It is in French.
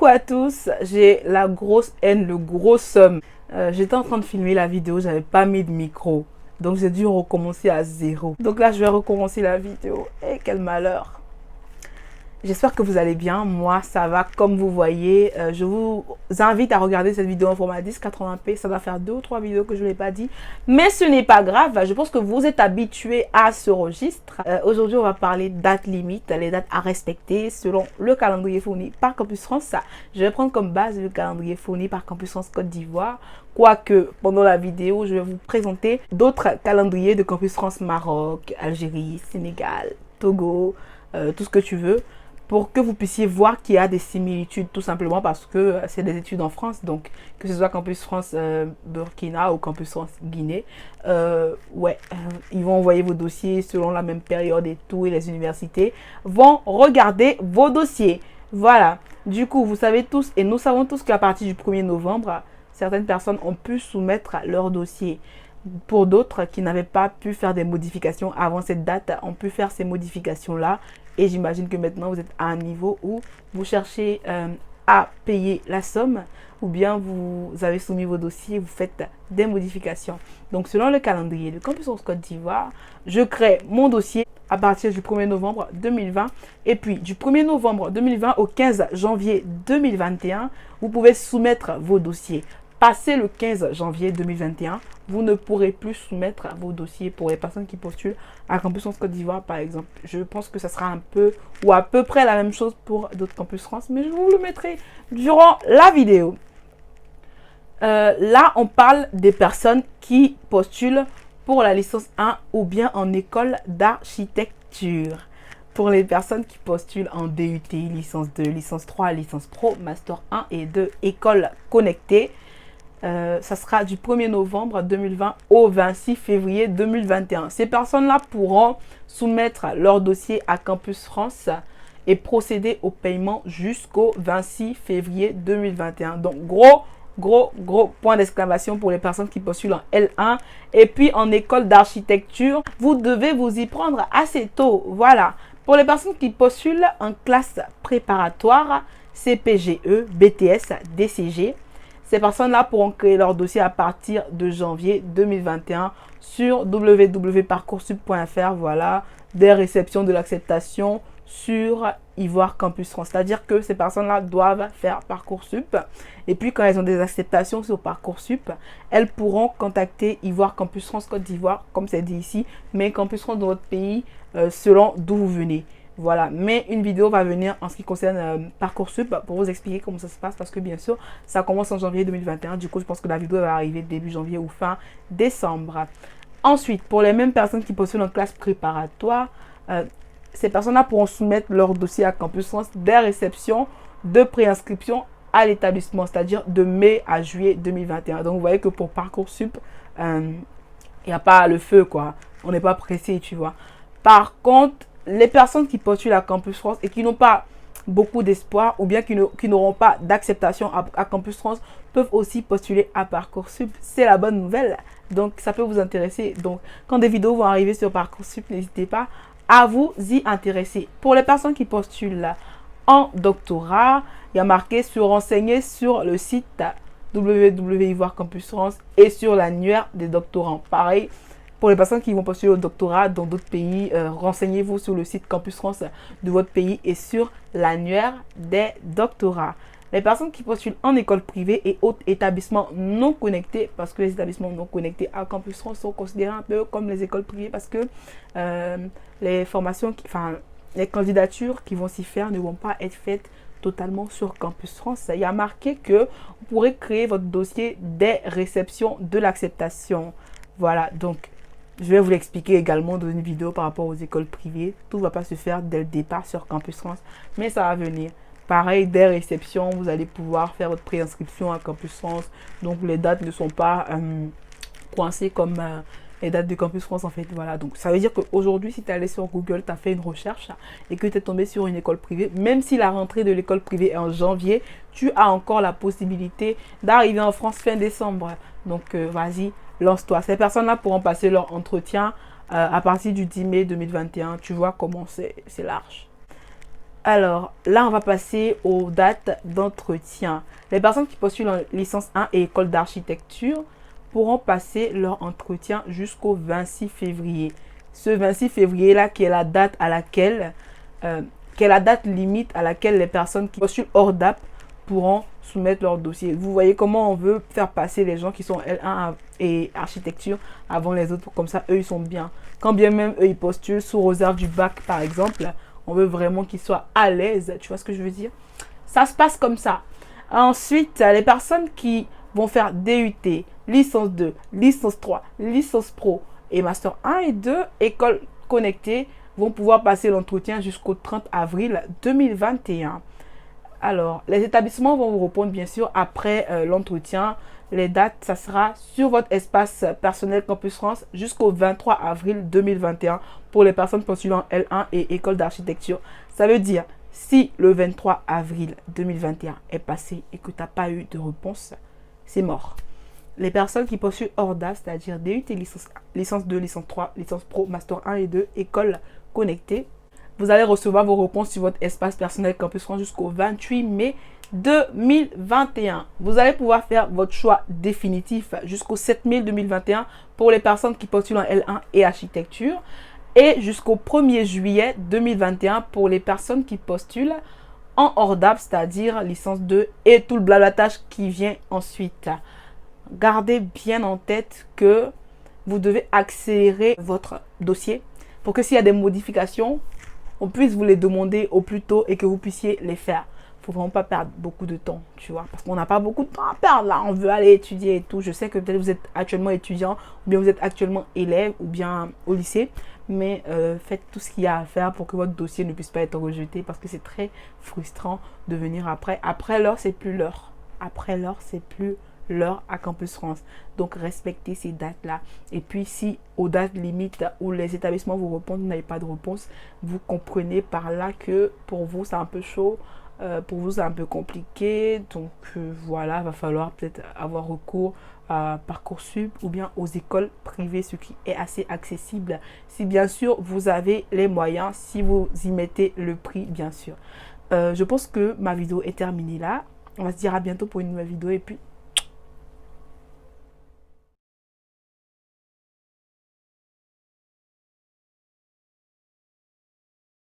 Coucou à tous, j'ai la grosse haine, le gros seum. J'étais en train de filmer la vidéo, j'avais pas mis de micro. Donc j'ai dû recommencer à zéro. Donc là je vais recommencer la vidéo. Et quel malheur. J'espère que vous allez bien. Moi, ça va comme vous voyez. Je vous invite à regarder cette vidéo en format 1080p. Ça va faire 2 ou 3 vidéos que je ne l'ai pas dit. Mais ce n'est pas grave. Je pense que vous êtes habitués à ce registre. Aujourd'hui, on va parler dates limites, les dates à respecter selon le calendrier fourni par Campus France. Je vais prendre comme base le calendrier fourni par Campus France Côte d'Ivoire. Quoique, pendant la vidéo, je vais vous présenter d'autres calendriers de Campus France Maroc, Algérie, Sénégal, Togo, tout ce que tu veux, pour que vous puissiez voir qu'il y a des similitudes, tout simplement parce que c'est des études en France, donc que ce soit Campus France Burkina ou Campus France Guinée, ils vont envoyer vos dossiers selon la même période et tout, et les universités vont regarder vos dossiers. Voilà, du coup, vous savez tous, et nous savons tous qu'à partir du 1er novembre, certaines personnes ont pu soumettre leur dossier. Pour d'autres qui n'avaient pas pu faire des modifications avant cette date, ont pu faire ces modifications-là. Et j'imagine que maintenant, vous êtes à un niveau où vous cherchez à payer la somme ou bien vous avez soumis vos dossiers, vous faites des modifications. Donc, selon le calendrier de Campus France Côte d'Ivoire, je crée mon dossier à partir du 1er novembre 2020. Et puis, du 1er novembre 2020 au 15 janvier 2021, vous pouvez soumettre vos dossiers. Passé le 15 janvier 2021, vous ne pourrez plus soumettre vos dossiers pour les personnes qui postulent à Campus France Côte d'Ivoire, par exemple. Je pense que ça sera un peu ou à peu près la même chose pour d'autres Campus France, mais je vous le mettrai durant la vidéo. Là, on parle des personnes qui postulent pour la licence 1 ou bien en école d'architecture. Pour les personnes qui postulent en DUT, licence 2, licence 3, licence pro, master 1 et 2, école connectée, ça sera du 1er novembre 2020 au 26 février 2021. Ces personnes-là pourront soumettre leur dossier à Campus France et procéder au paiement jusqu'au 26 février 2021. Donc, gros point d'exclamation pour les personnes qui postulent en L1. Et puis, en école d'architecture, vous devez vous y prendre assez tôt. Voilà. Pour les personnes qui postulent en classe préparatoire, CPGE, BTS, DCG, ces personnes-là pourront créer leur dossier à partir de janvier 2021 sur www.parcoursup.fr. Voilà, des réceptions de l'acceptation sur Ivoire Campus France. C'est-à-dire que ces personnes-là doivent faire Parcoursup. Et puis, quand elles ont des acceptations sur Parcoursup, elles pourront contacter Ivoire Campus France Côte d'Ivoire, comme c'est dit ici, mais Campus France dans votre pays, selon d'où vous venez. Voilà, mais une vidéo va venir en ce qui concerne Parcoursup pour vous expliquer comment ça se passe parce que bien sûr, ça commence en janvier 2021. Du coup, je pense que la vidéo va arriver début janvier ou fin décembre. Ensuite, pour les mêmes personnes qui postulent en classe préparatoire, ces personnes-là pourront soumettre leur dossier à Campus France dès réception de préinscription à l'établissement, c'est-à-dire de mai à juillet 2021. Donc, vous voyez que pour Parcoursup, il n'y a pas le feu, quoi. On n'est pas pressé, tu vois. Par contre, les personnes qui postulent à Campus France et qui n'ont pas beaucoup d'espoir ou bien qui n'auront pas d'acceptation à Campus France peuvent aussi postuler à Parcoursup. C'est la bonne nouvelle. Donc, ça peut vous intéresser. Donc, quand des vidéos vont arriver sur Parcoursup, n'hésitez pas à vous y intéresser. Pour les personnes qui postulent en doctorat, il y a marqué se renseigner sur le site www.ivoire Campus France et sur l'annuaire des doctorants. Pareil, pour les personnes qui vont postuler au doctorat dans d'autres pays, renseignez-vous sur le site Campus France de votre pays et sur l'annuaire des doctorats. Les personnes qui postulent en école privée et autres établissements non connectés, parce que les établissements non connectés à Campus France sont considérés un peu comme les écoles privées parce que les formations, les candidatures qui vont s'y faire ne vont pas être faites totalement sur Campus France. Il y a marqué que vous pourrez créer votre dossier dès réception de l'acceptation. Voilà, donc je vais vous l'expliquer également dans une vidéo par rapport aux écoles privées. Tout ne va pas se faire dès le départ sur Campus France, mais ça va venir. Pareil, dès réception, vous allez pouvoir faire votre préinscription à Campus France. Donc, les dates ne sont pas coincées comme les dates de Campus France, en fait. Voilà, donc ça veut dire qu'aujourd'hui, si tu es allé sur Google, tu as fait une recherche et que tu es tombé sur une école privée, même si la rentrée de l'école privée est en janvier, tu as encore la possibilité d'arriver en France fin décembre. Donc, vas-y, lance-toi. Ces personnes-là pourront passer leur entretien à partir du 10 mai 2021. Tu vois comment c'est large. Alors, là, on va passer aux dates d'entretien. Les personnes qui postulent en licence 1 et école d'architecture pourront passer leur entretien jusqu'au 26 février. Ce 26 février-là, qui est la date à laquelle, qui est la date limite à laquelle les personnes qui postulent hors DAP pourront soumettre leur dossier. Vous voyez comment on veut faire passer les gens qui sont L1 et architecture avant les autres. Comme ça, eux, ils sont bien. Quand bien même, eux, ils postulent sous réserve du bac, par exemple, on veut vraiment qu'ils soient à l'aise. Tu vois ce que je veux dire? Ça se passe comme ça. Ensuite, les personnes qui vont faire DUT, licence 2, licence 3, licence pro et master 1 et 2, école connectée, vont pouvoir passer l'entretien jusqu'au 30 avril 2021. Alors, les établissements vont vous répondre bien sûr après l'entretien. Les dates, ça sera sur votre espace personnel Campus France jusqu'au 23 avril 2021 pour les personnes postulant L1 et école d'architecture. Ça veut dire, si le 23 avril 2021 est passé et que tu n'as pas eu de réponse, c'est mort. Les personnes qui postulent hors DAP, c'est-à-dire DUT, licence 2, licence 3, licence pro, master 1 et 2, école connectée, vous allez recevoir vos réponses sur votre espace personnel Campus France jusqu'au 28 mai 2021. Vous allez pouvoir faire votre choix définitif jusqu'au 7 mai 2021 pour les personnes qui postulent en L1 et architecture et jusqu'au 1er juillet 2021 pour les personnes qui postulent en hors DAP, c'est-à-dire licence 2 et tout le blablatage qui vient ensuite. Gardez bien en tête que vous devez accélérer votre dossier pour que s'il y a des modifications, on puisse vous les demander au plus tôt et que vous puissiez les faire. Il ne faut vraiment pas perdre beaucoup de temps, tu vois, parce qu'on n'a pas beaucoup de temps à perdre là. On veut aller étudier et tout. Je sais que peut-être vous êtes actuellement étudiant, ou bien vous êtes actuellement élève, ou bien au lycée, mais faites tout ce qu'il y a à faire pour que votre dossier ne puisse pas être rejeté, parce que c'est très frustrant de venir après. Après l'heure, c'est plus l'heure. Après l'heure, c'est plus l'heure à Campus France. Donc respectez ces dates-là. Et puis si aux dates limites où les établissements vous répondent, vous n'avez pas de réponse, vous comprenez par là que pour vous c'est un peu chaud, pour vous c'est un peu compliqué. Donc voilà, il va falloir peut-être avoir recours à Parcoursup ou bien aux écoles privées, ce qui est assez accessible. Si bien sûr vous avez les moyens, si vous y mettez le prix bien sûr. Je pense que ma vidéo est terminée là. On va se dire à bientôt pour une nouvelle vidéo et puis